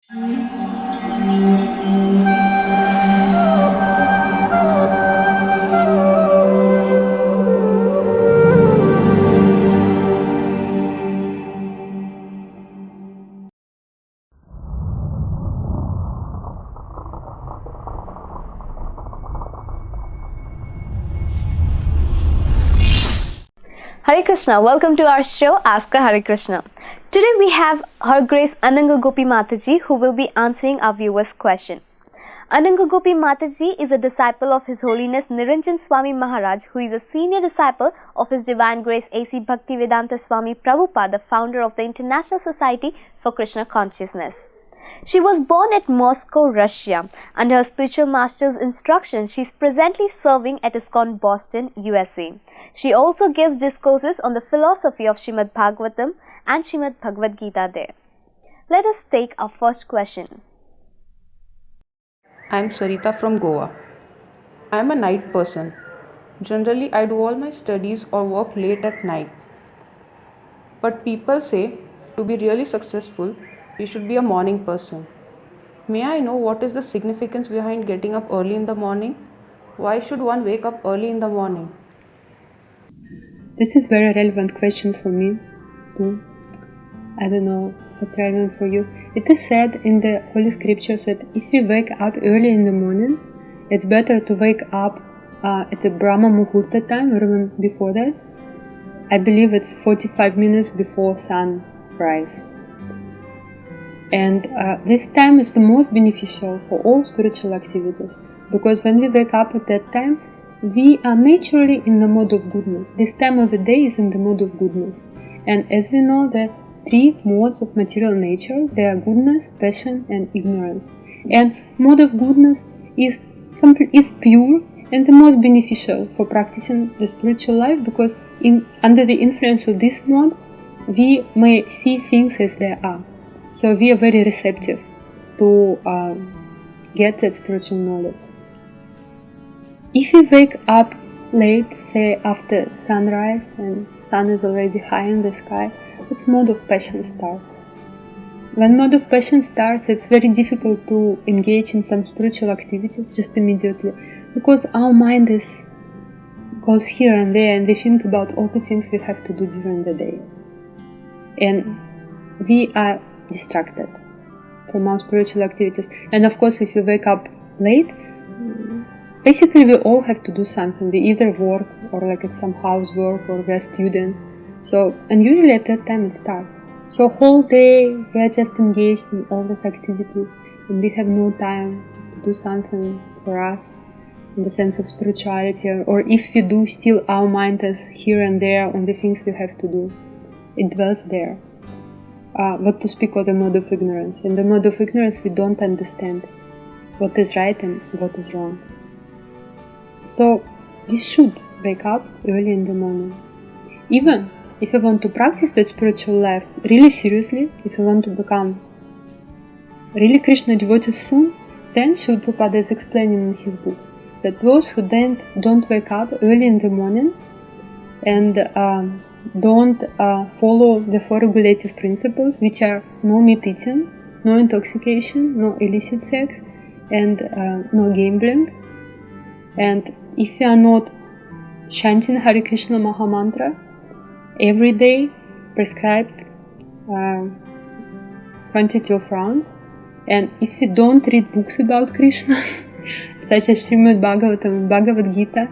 Hare Krishna, welcome to our show Ask a Hare Krishna. Today we have Her Grace Ananga Gopi Mataji who will be answering our viewers' question. Ananga Gopi Mataji is a disciple of His Holiness Niranjana Swami Maharaj, who is a senior disciple of His Divine Grace A.C. Bhaktivedanta Swami Prabhupada, the founder of the International Society for Krishna Consciousness. She was born at Moscow, Russia. Under her spiritual master's instruction, she is presently serving at Iskcon Boston, USA. She also gives discourses on the philosophy of Srimad Bhagvatam and Srimad Bhagvad Gita there. Let us take our first question. I am Sarita from Goa. I am a night person. Generally, I do all my studies or work late at night. But people say to be really successful, you should be a morning person. May I know what is the significance behind getting up early in the morning? Why should one wake up early in the morning? This is a very relevant question for me too. I don't know what's relevant for you. It is said in the Holy Scriptures that if you wake up early in the morning, it's better to wake up at the Brahma Muhurta time or even before that. I believe it's 45 minutes before sunrise. And this time is the most beneficial for all spiritual activities, because when we wake up at that time, we are naturally in the mode of goodness. This time of the day is in the mode of goodness. And as we know, the three modes of material nature, they are goodness, passion and ignorance. And mode of goodness is pure and the most beneficial for practicing the spiritual life, because under the influence of this mode, we may see things as they are. So we are very receptive to get that spiritual knowledge. If you wake up late, say after sunrise and sun is already high in the sky, it's mode of passion start. When mode of passion starts, it's very difficult to engage in some spiritual activities just immediately, because our mind goes here and there and we think about all the things we have to do during the day. And we are distracted from our spiritual activities. And of course, if you wake up late, basically we all have to do something. We either work or like at some housework, or we're students. So, and usually at that time it starts. So whole day we are just engaged in all these activities and we have no time to do something for us in the sense of spirituality. Or if we do, still our mind is here and there on the things we have to do. It dwells there. What to speak of the mode of ignorance. In the mode of ignorance, we don't understand what is right and what is wrong. So, we should wake up early in the morning. Even if you want to practice that spiritual life really seriously, if you want to become really Krishna devotees soon, then Srila Prabhupada is explaining in his book that those who don't wake up early in the morning and don't follow the four regulative principles, which are no meat eating, no intoxication, no illicit sex, and no gambling. And if you are not chanting Hare Krishna Maha Mantra every day, prescribed quantity of rounds, and if you don't read books about Krishna, such as Srimad Bhagvatam and Bhagvad Gita,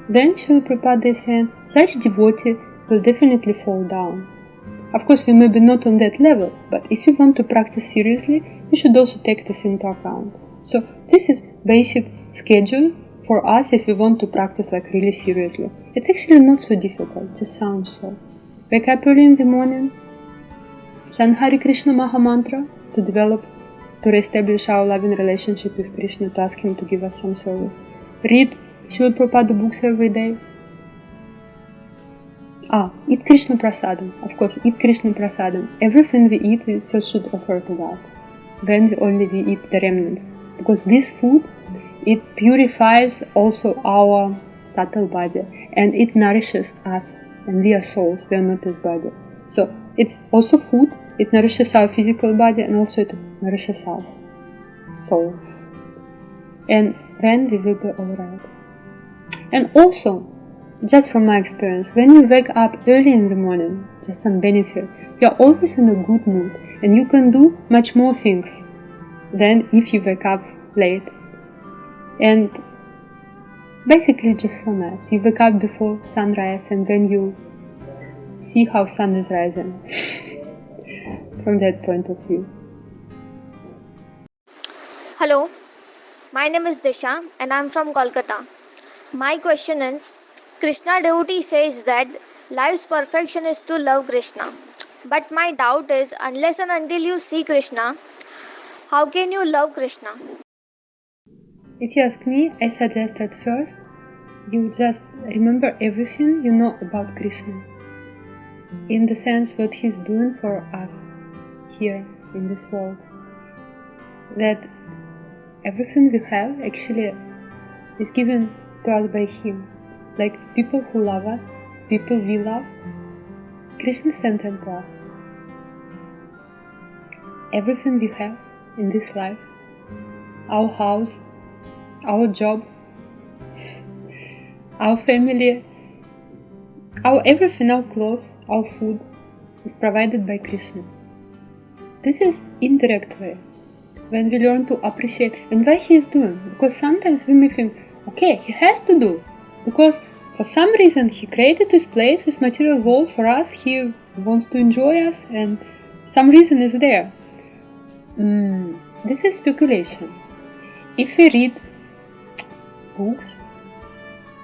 then Srila Prabhupada is saying such devotee will definitely fall down. Of course, we may be not on that level, but if you want to practice seriously, you should also take this into account. So this is basic schedule for us if we want to practice like really seriously. It's actually not so difficult, it just sounds so. Wake up early in the morning, chant Hare Krishna Maha Mantra to reestablish our loving relationship with Krishna, to ask him to give us some service. Read Srila Prabhupada books every day. Eat Krishna Prasadam. Of course, eat Krishna Prasadam. Everything we eat, we first should offer to God. Then we eat the remnants. Because this food, it purifies also our subtle body. And it nourishes us. And we are souls, we are not this body. So, it's also food it nourishes our physical body, and also it nourishes us soul. And then we will be alright. And also, just from my experience, when you wake up early in the morning, just some benefit, you are always in a good mood, and you can do much more things than if you wake up late. And basically just so nice. You wake up before sunrise, and then you see how sun is rising from that point of view. Hello, my name is Disha and I'm from Kolkata. My question is, Krishna devotee says that life's perfection is to love Krishna. But my doubt is, unless and until you see Krishna, how can you love Krishna? If you ask me, I suggest at first you just remember everything you know about Krishna, in the sense what he's doing for us here in this world. That everything we have actually is given to us by him. Like people who love us, people we love, Krishna sent them to us. Everything we have in this life, our house, our job, our family, our everything, our clothes, our food is provided by Krishna. This is indirect way when we learn to appreciate and why he is doing. Because sometimes we may think, okay, he has to do, because for some reason he created this place, this material world for us, he wants to enjoy us, and some reason is there. This is speculation. If we read books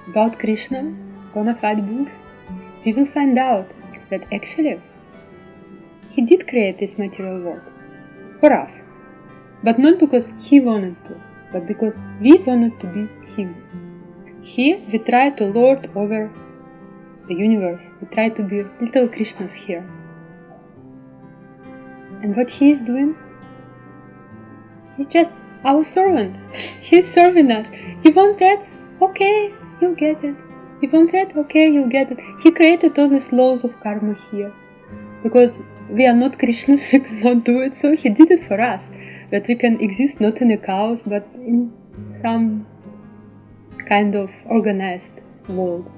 about Krishna, bona fide books, we will find out that actually he did create this material world for us. But not because he wanted to, but because we wanted to be him. Here we try to lord over the universe. We try to be little Krishnas here. And what he is doing, he's just our servant. He's serving us. You want that? Okay, you'll get it. You want that? Okay, you'll get it. He created all these laws of karma here. Because we are not Krishnas, we cannot do it, so he did it for us. That we can exist not in a chaos, but in some kind of organized world.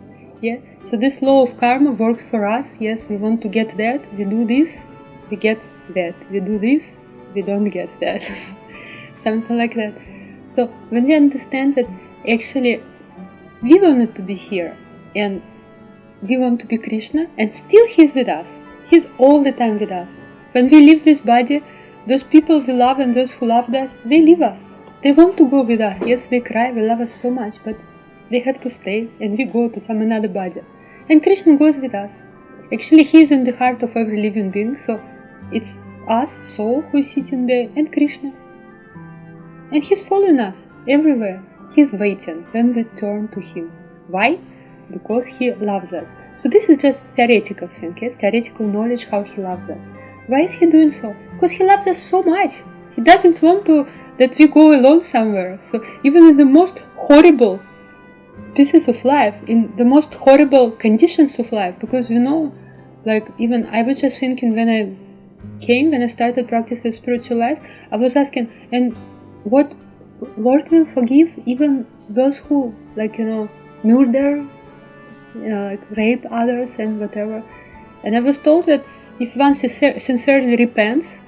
Yeah. So this law of karma works for us. Yes, we want to get that, we do this, we get that. We do this, we don't get that. Something like that. So when we understand that actually we wanted to be here and we want to be Krishna, and still he's with us. He's all the time with us. When we leave this body, those people we love and those who loved us, they leave us. They want to go with us. Yes, they cry, they love us so much, but they have to stay and we go to some another body. And Krishna goes with us. Actually, he is in the heart of every living being, so it's us, soul, who is sitting there, and Krishna. And he's following us everywhere. He's waiting when we turn to him. Why? Because he loves us. So this is just theoretical thing, yes? Theoretical knowledge how he loves us. Why is he doing so? Because he loves us so much. He doesn't want that we go alone somewhere. So even in the most horrible pieces of life, in the most horrible conditions of life, because like even I was just thinking when I started practicing spiritual life, I was asking, and what Lord will forgive even those who murder, rape others and whatever. And I was told that if one sincerely repents,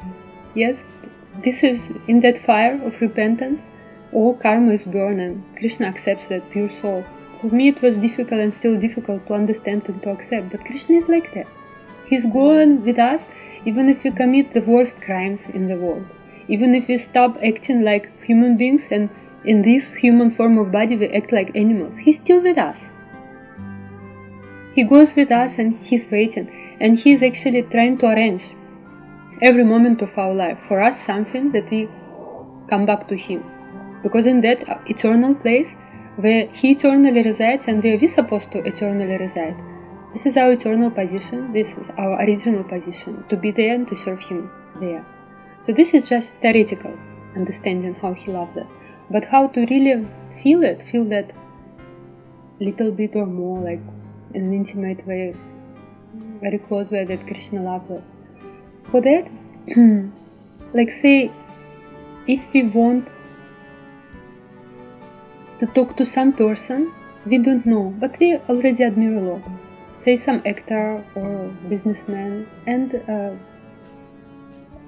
yes, this is in that fire of repentance, all karma is burned and Krishna accepts that pure soul. So for me it was difficult and still difficult to understand and to accept, but Krishna is like that. He's going with us even if we commit the worst crimes in the world. Even if we stop acting like human beings and in this human form of body we act like animals, he's still with us. He goes with us and he's waiting, and he's actually trying to arrange every moment of our life for us something that we come back to him. Because in that eternal place where he eternally resides and where we're supposed to eternally reside, this is our eternal position, this is our original position, to be there and to serve him there. So this is just theoretical understanding how he loves us. But how to really feel that little bit or more, like in an intimate way, very close way, that Krishna loves us. For that, like say, if we want to talk to some person we don't know, but we already admire a lot, say some actor or businessman, and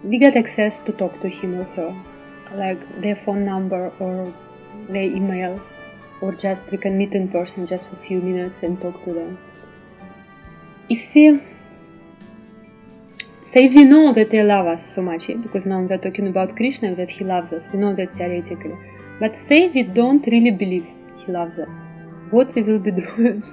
we get access to talk to him or her, like their phone number or their email, or just we can meet in person just for a few minutes and talk to them. If we say we know that they love us so much, because now we're talking about Krishna, that he loves us, we know that theoretically, but say we don't really believe he loves us, what we will be doing?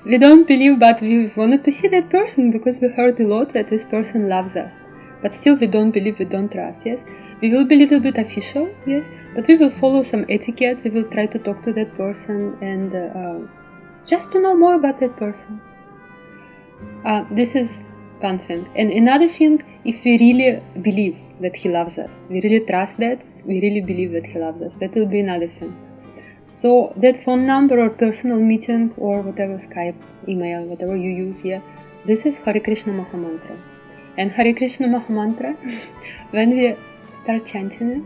We don't believe, but we wanted to see that person because we heard a lot that this person loves us, but still we don't believe, we don't trust. Yes, we will be a little bit official, yes, but we will follow some etiquette, we will try to talk to that person and just to know more about that person. This is one thing. And another thing, if we really believe that he loves us, we really trust that, we really believe that he loves us, that will be another thing. So that phone number or personal meeting or whatever, Skype, email, whatever you use here, this is Hare Krishna Mahamantra. And Hare Krishna Mahamantra, when we start chanting it,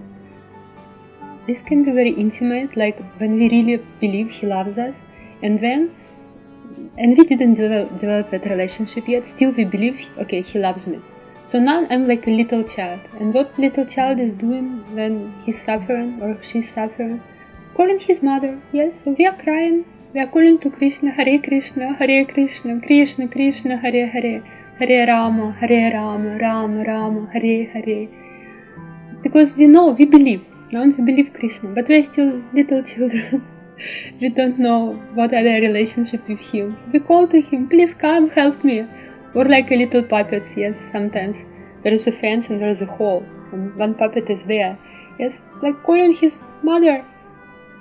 this can be very intimate, like when we really believe he loves us, and we didn't develop that relationship yet, still we believe, okay, he loves me. So now I'm like a little child, and what little child is doing when he's suffering or she's suffering? Calling his mother, yes, so we are crying, we are calling to Krishna, Hare Krishna, Krishna Krishna, Hare Hare, Hare Rama, Rama Rama, Hare Hare. Because we know, we believe, now we believe Krishna, but we are still little children. We don't know what are their relationship with him. So we call to him, please come, help me. Or like a little puppets, yes, sometimes. There is a fence and there is a hole, and one puppet is there. Yes, like calling his mother,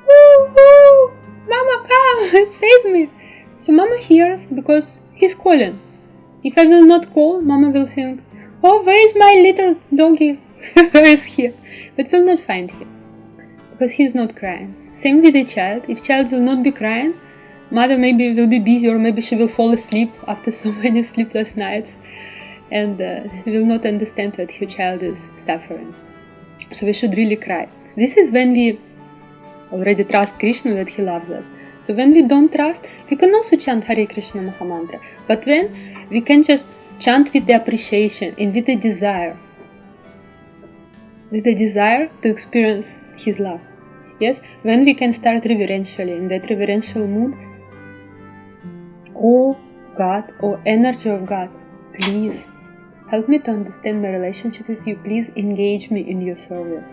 woo, woo, Mama, come, save me. So Mama hears because he's calling. If I will not call, Mama will think, oh, where is my little doggy? Where is he? But will not find him, because he is not crying. Same with the child. If child will not be crying, mother maybe will be busy, or maybe she will fall asleep after so many sleepless nights, and she will not understand that her child is suffering. So we should really cry. This is when we already trust Krishna that he loves us. So when we don't trust, we can also chant Hare Krishna Mahamantra, but then we can just chant with the appreciation and with the desire to experience his love. Yes, when we can start reverentially, in that reverential mood, oh God, oh energy of God, please help me to understand my relationship with you, please engage me in your service.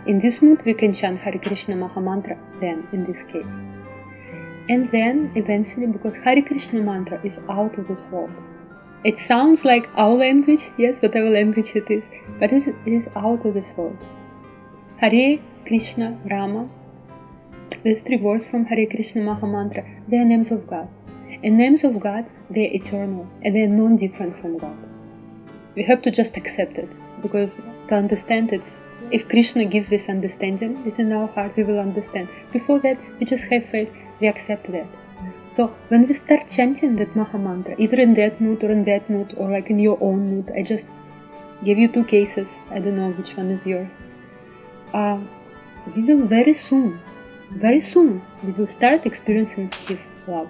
In this mood we can chant Hare Krishna Mahamantra then, in this case. And then eventually, because Hare Krishna mantra is out of this world. It sounds like our language, yes, whatever language it is, but it is out of this world. Hare Krishna Rama, these three words from Hare Krishna Mahamantra, they are names of God. And names of God, they are eternal and they are non-different from God. We have to just accept it, because to understand it, if Krishna gives this understanding within our heart, we will understand. Before that, we just have faith, we accept that. So when we start chanting that Mahamantra, either in that mood or in that mood, or like in your own mood, I just gave you two cases, I don't know which one is yours. We will very soon, we will start experiencing his love.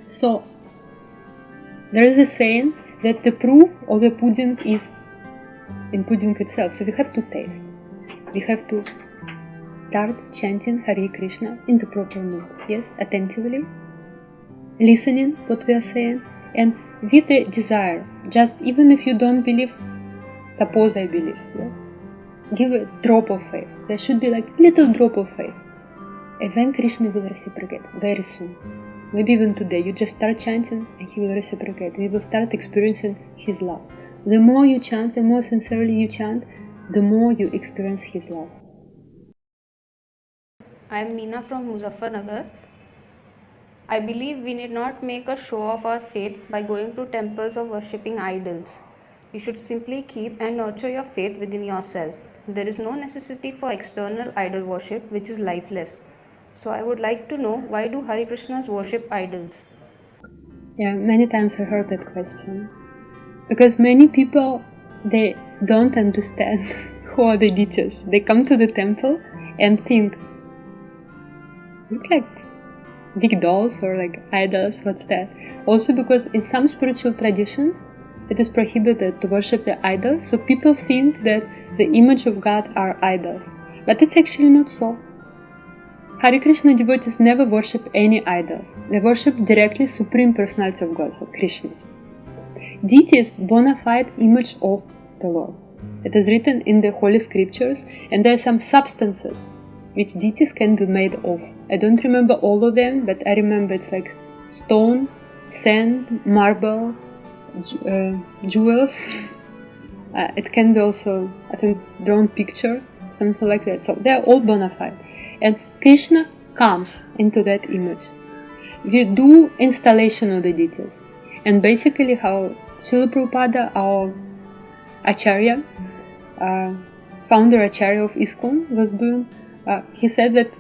So there is a saying that the proof of the pudding is in pudding itself. So we have to taste. We have to start chanting Hare Krishna in the proper mood. Yes, attentively, listening what we are saying, and with the desire. Just even if you don't believe, suppose I believe. Yes, give a drop of faith. There should be like little drop of faith. And then Krishna will reciprocate very soon. Maybe even today, you just start chanting and he will reciprocate. You will start experiencing his love. The more you chant, the more sincerely you chant, the more you experience his love. I am Meena from Mujaffar Nagar. I believe we need not make a show of our faith by going to temples or worshipping idols. You should simply keep and nurture your faith within yourself. There is no necessity for external idol worship, which is lifeless. So I would like to know, why do Hare Krishnas worship idols? Yeah, many times I heard that question. Because many people, they don't understand who are the deities. They come to the temple and think, look like big dolls or like idols, what's that? Also because in some spiritual traditions, it is prohibited to worship the idols, so people think that the image of God are idols. But it's actually not so. Hare Krishna devotees never worship any idols. They worship directly Supreme Personality of Godhead, Krishna. Deity is bona fide image of the Lord. It is written in the Holy Scriptures, and there are some substances which deities can be made of. I don't remember all of them, but I remember it's like stone, sand, marble, jewels. It can be also, I think, drawn picture, something like that. So they are all bona fide. And Krishna comes into that image. We do installation of the deities. And basically how Srila Prabhupada, our Acharya, founder Acharya of Iskcon, was doing, he said that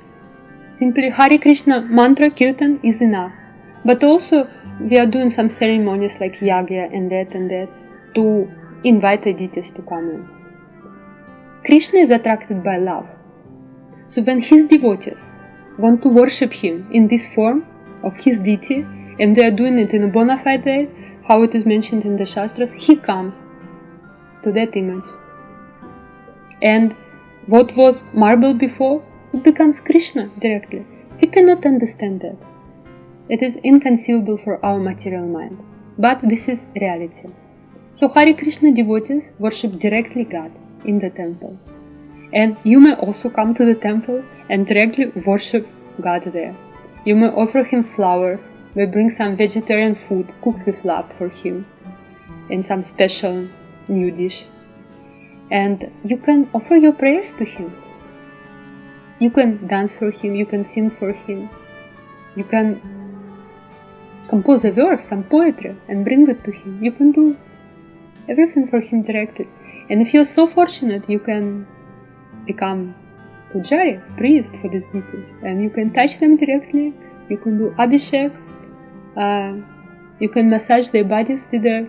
simply Hare Krishna mantra kirtan is enough. But also we are doing some ceremonies like yagya and that to invite the deities to come in. Krishna is attracted by love. So when his devotees want to worship him in this form of his deity, and they are doing it in a bona fide way, how it is mentioned in the Shastras, he comes to that image. And what was marble before, it becomes Krishna directly. We cannot understand that. It is inconceivable for our material mind. But this is reality. So Hare Krishna devotees worship directly God in the temple. And you may also come to the temple and directly worship God there. You may offer him flowers, may bring some vegetarian food cooked with love for him, and some special new dish. And you can offer your prayers to him. You can dance for him, you can sing for him, you can compose a verse, some poetry, and bring it to him. You can do everything for him directly. And if you're so fortunate, you can become pujari, priest for these deities, and you can touch them directly. You can do abhishek. You can massage their bodies with the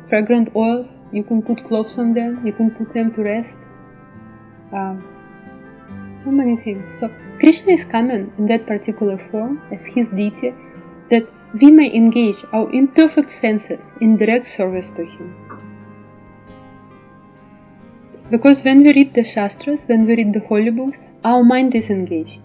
fragrant oils. You can put clothes on them. You can put them to rest. So many things. So Krishna is coming in that particular form as his deity, that we may engage our imperfect senses in direct service to him. Because when we read the Shastras, when we read the holy books, our mind is engaged.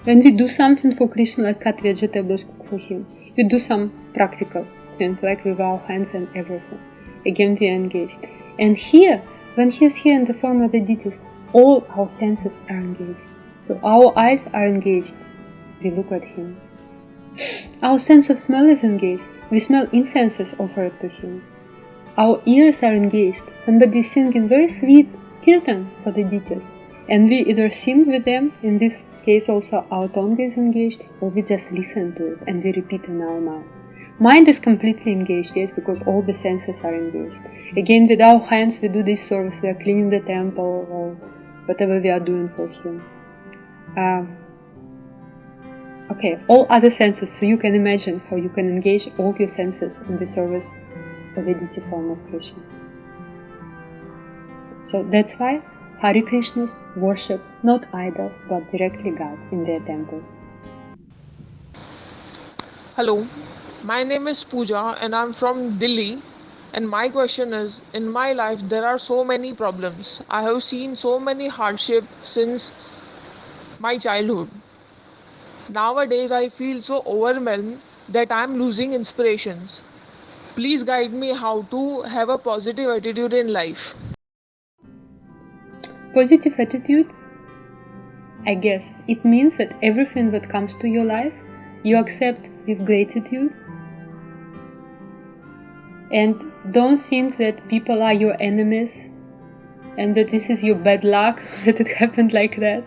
When we do something for Krishna, like cut vegetables, cook for him, we do some practical things, like with our hands and everything. Again, we are engaged. And here, when he is here in the form of the deities, all our senses are engaged. So our eyes are engaged. We look at him. Our sense of smell is engaged. We smell incenses offered to him. Our ears are engaged. Somebody is singing very sweet kirtan for the deities, and we either sing with them, in this case also our tongue is engaged, or we just listen to it and we repeat in our mouth. Mind is completely engaged, yes, because all the senses are engaged. Again, with our hands we do this service, we are cleaning the temple or whatever we are doing for him. Okay, all other senses, so you can imagine how you can engage all your senses in the service of the deity form of Krishna. So that's why Hare Krishnas worship not idols but directly God in their temples. Hello, my name is Pooja and I'm from Delhi. And my question is, in my life there are so many problems. I have seen so many hardships since my childhood. Nowadays I feel so overwhelmed that I'm losing inspirations. Please guide me how to have a positive attitude in life. Positive attitude, I guess, it means that everything that comes to your life, you accept with gratitude. And don't think that people are your enemies and that this is your bad luck, that it happened like that.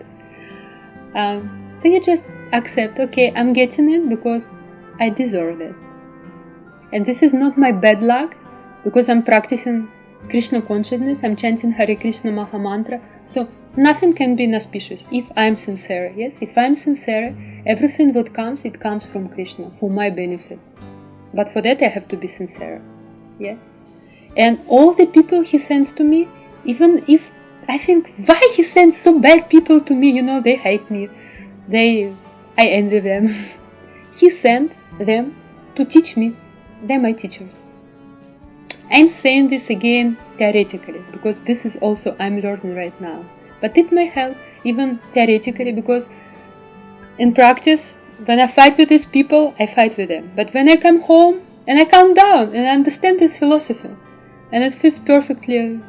So you just accept, okay, I'm getting it because I deserve it. And this is not my bad luck because I'm practicing Krishna Consciousness, I'm chanting Hare Krishna Maha Mantra. So nothing can be inauspicious if I'm sincere. Yes, if I'm sincere, everything that comes, it comes from Krishna, for my benefit. But for that I have to be sincere. Yeah. And all the people he sends to me, even if I think, why he sends so bad people to me, they hate me. I envy them. He sent them to teach me. They're my teachers. I'm saying this again theoretically, because this is also I'm learning right now. But it may help even theoretically, because in practice, when I fight with these people, I fight with them. But when I come home and I calm down and I understand this philosophy, and it fits perfectly,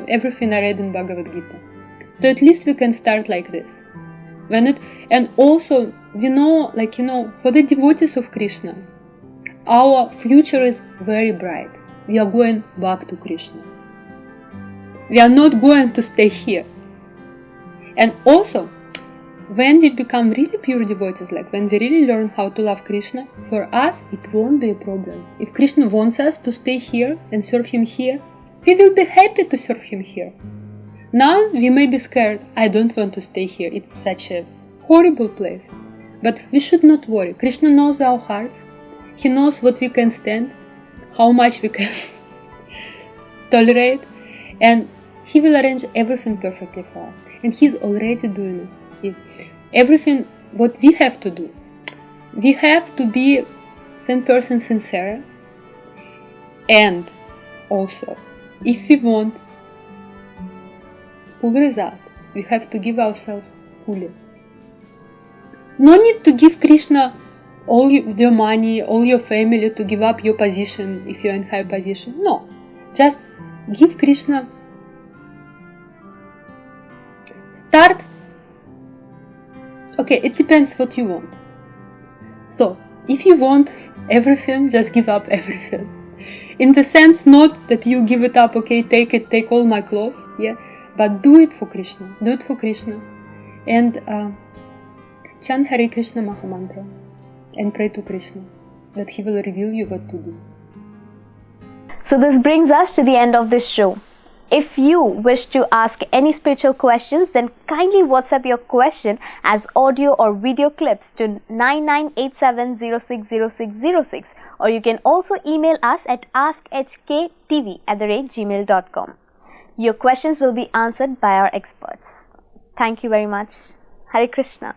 everything I read in Bhagavad Gita. So at least we can start like this. And also, we know, for the devotees of Krishna, our future is very bright. We are going back to Krishna. We are not going to stay here. And also, when we become really pure devotees, when we really learn how to love Krishna, for us it won't be a problem. If Krishna wants us to stay here and serve him here, we will be happy to serve him here. Now we may be scared, I don't want to stay here, it's such a horrible place. But we should not worry. Krishna knows our hearts. He knows what we can stand, how much we can tolerate, and he will arrange everything perfectly for us. And he's already doing it. Everything what we have to do, we have to be same person sincere, and also if we want full result, we have to give ourselves fully. No need to give Krishna all your money, all your family, to give up your position if you're in high position. No, just give Krishna. Start. Okay, it depends what you want. So, if you want everything, just give up everything. In the sense, not that you give it up, okay, take all my clothes, yeah, but do it for Krishna. Do it for Krishna. And chant Hare Krishna Maha Mantra and pray to Krishna that he will reveal you what to do. So this brings us to the end of this show. If you wish to ask any spiritual questions, then kindly WhatsApp your question as audio or video clips to 9987060606, or you can also email us at askhktv@gmail.com. Your questions will be answered by our experts. Thank you very much. Hare Krishna.